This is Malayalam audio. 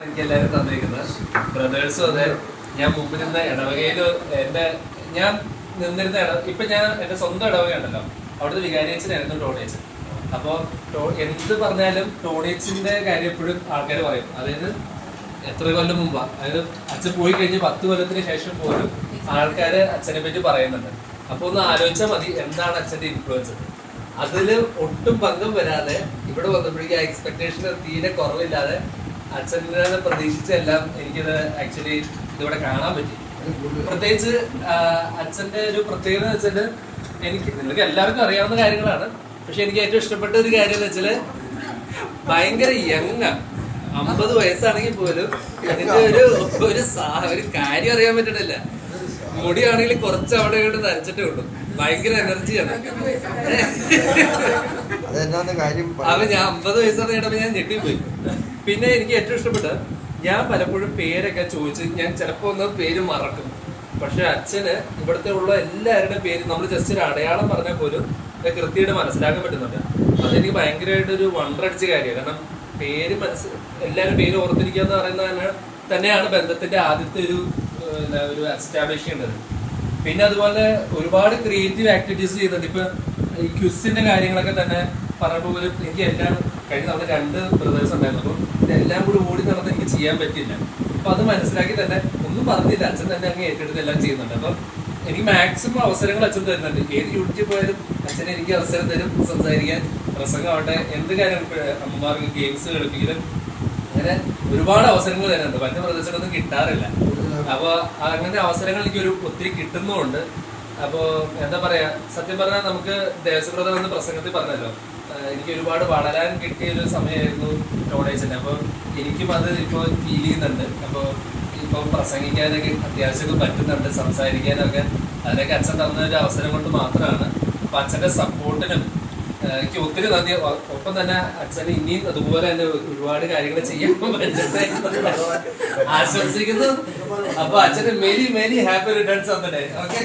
എനിക്ക് എല്ലാവരും തന്നിരിക്കുന്നത് ബ്രദേഴ്സും അതെ. ഞാൻ മുമ്പ് നിന്ന ഇടവകയില് ഞാൻ നിന്നിരുന്ന ഇപ്പൊ ഞാൻ എന്റെ സ്വന്തം ഇടവകയുണ്ടല്ലോ, അവിടുത്തെ വികാരിയച്ഛനായിരുന്നു ടോണിയച്ചൻ. അപ്പൊ എന്ത് പറഞ്ഞാലും ടോണിയച്ചിന്റെ കാര്യം എപ്പോഴും ആൾക്കാർ പറയും. അതായത് എത്ര കൊല്ലം മുമ്പാ, അതായത് അച്ഛൻ പോയി കഴിഞ്ഞ് 10 കൊല്ലത്തിന് ശേഷം പോലും ആൾക്കാര് അച്ഛനെ പറ്റി പറയുന്നുണ്ട്. അപ്പൊ ഒന്ന് ആലോചിച്ചാൽ മതി എന്താണ് അച്ഛന്റെ ഇൻഫ്ലുവൻസ്. അതില് ഒട്ടും പങ്കം വരാതെ ഇവിടെ വന്നപ്പോഴേക്കും ആ എക്സ്പെക്ടേഷൻ തീരെ കുറവില്ലാതെ അച്ഛനെ പ്രതീക്ഷിച്ചെല്ലാം എനിക്കിത് ആക്ച്വലി ഇതിവിടെ കാണാൻ പറ്റി. പ്രത്യേകിച്ച് അച്ഛന്റെ ഒരു പ്രത്യേകത എന്ന് വെച്ചാല്, നിങ്ങൾക്ക് എല്ലാവർക്കും അറിയാവുന്ന കാര്യങ്ങളാണ്, പക്ഷെ എനിക്ക് ഏറ്റവും ഇഷ്ടപ്പെട്ട ഒരു കാര്യം എന്ന് വെച്ചാല് ഭയങ്കര യങ്ങാ. 50 വയസ്സാണെങ്കിൽ പോലും അതിന്റെ ഒരു കാര്യം അറിയാൻ പറ്റണില്ല. മുടിയാണെങ്കിൽ കുറച്ച് അവിടെ ഇങ്ങോട്ട് നനച്ചിട്ടേ ഉള്ളൂ. ഭയങ്കര എനർജിയാണ്. അവ ഞാൻ 50 വയസ്സാന്ന് കേട്ടപ്പോ ഞാൻ ഞെട്ടിപ്പോയി. പിന്നെ എനിക്ക് ഏറ്റവും ഇഷ്ടപ്പെട്ട, ഞാൻ പലപ്പോഴും പേരൊക്കെ ചോദിച്ച് ഞാൻ ചിലപ്പോ ഒന്ന് പേര് മറക്കും. പക്ഷെ അച്ഛന് ഇവിടുത്തെ ഉള്ള എല്ലാവരുടെയും പേര് നമ്മൾ ജസ്റ്റ് ഒരു അടയാളം പറഞ്ഞാൽ പോലും കൃത്യമായിട്ട് മനസ്സിലാക്കാൻ പറ്റുന്നുണ്ട്. അതെനിക്ക് ഭയങ്കരമായിട്ട് ഒരു വണ്ടറടിച്ച കാര്യമാണ്. കാരണം പേര് എല്ലാവരും പേര് ഓർത്തിരിക്കുക എന്ന് പറയുന്നത് തന്നെയാണ് ബന്ധത്തിന്റെ ആദ്യത്തെ ഒരു എസ്റ്റാബ്ലിഷ് ചെയ്യേണ്ടത്. പിന്നെ അതുപോലെ ഒരുപാട് ക്രിയേറ്റീവ് ആക്ടിവിറ്റീസ് ചെയ്യുന്നുണ്ട്. ഇപ്പൊ ഈ ക്വിസിന്റെ കാര്യങ്ങളൊക്കെ തന്നെ പറഞ്ഞപ്പോൾ പോലും എനിക്ക് എല്ലാം കഴിഞ്ഞ തവണ 2 ബ്രദേഴ്സ് ഉണ്ടായിരുന്നു. അപ്പം ഇതെല്ലാം കൂടി ഓടി നടന്ന് എനിക്ക് ചെയ്യാൻ പറ്റില്ല. അപ്പൊ അത് മനസ്സിലാക്കി തന്നെ ഒന്നും പറഞ്ഞില്ല, അച്ഛൻ തന്നെ അങ്ങ് ഏറ്റെടുത്ത് എല്ലാം ചെയ്യുന്നുണ്ട്. അപ്പം എനിക്ക് മാക്സിമം അവസരങ്ങൾ അച്ഛൻ തരുന്നുണ്ട്. ഏത് യൂട്യൂബ് പോയാലും അച്ഛൻ എനിക്ക് അവസരം തരും സംസാരിക്കാൻ. പ്രസംഗമാവട്ടെ, എന്ത് കാര്യം അമ്മമാർക്ക് ഗെയിംസ് കളിപ്പിക്കലും, അങ്ങനെ ഒരുപാട് അവസരങ്ങൾ തരുന്നുണ്ട്. മറ്റു പ്രദേശങ്ങളൊന്നും കിട്ടാറില്ല. അപ്പൊ അങ്ങനെ അവസരങ്ങൾ എനിക്ക് ഒത്തിരി കിട്ടുന്നുമുണ്ട്. അപ്പോ എന്താ പറയാ, സത്യം പറഞ്ഞാൽ നമുക്ക് ദേവസ്വബ്രതം എന്ന പ്രസംഗത്തിൽ പറഞ്ഞല്ലോ, എനിക്ക് ഒരുപാട് വളരാൻ കിട്ടിയ ഒരു സമയമായിരുന്നു ടോണേജന്. അപ്പൊ എനിക്കും അത് ഇപ്പോൾ ഫീൽ ചെയ്യുന്നുണ്ട്. അപ്പോൾ ഇപ്പം പ്രസംഗിക്കാനൊക്കെ അത്യാവശ്യമൊക്കെ പറ്റുന്നുണ്ട്, സംസാരിക്കാനൊക്കെ. അതിനൊക്കെ അച്ഛൻ തന്ന ഒരു അവസരം കൊണ്ട് മാത്രമാണ്. അപ്പൊ അച്ഛന്റെ സപ്പോർട്ടിനും എനിക്ക് ഒത്തിരി നന്ദി. ഒപ്പം തന്നെ അച്ഛന് ഇനിയും അതുപോലെ തന്നെ ഒരുപാട് കാര്യങ്ങൾ ചെയ്യാൻ പറ്റട്ടെ ആശംസിക്കുന്നു. അപ്പൊ അച്ഛന് many happy returns of the day. Okay.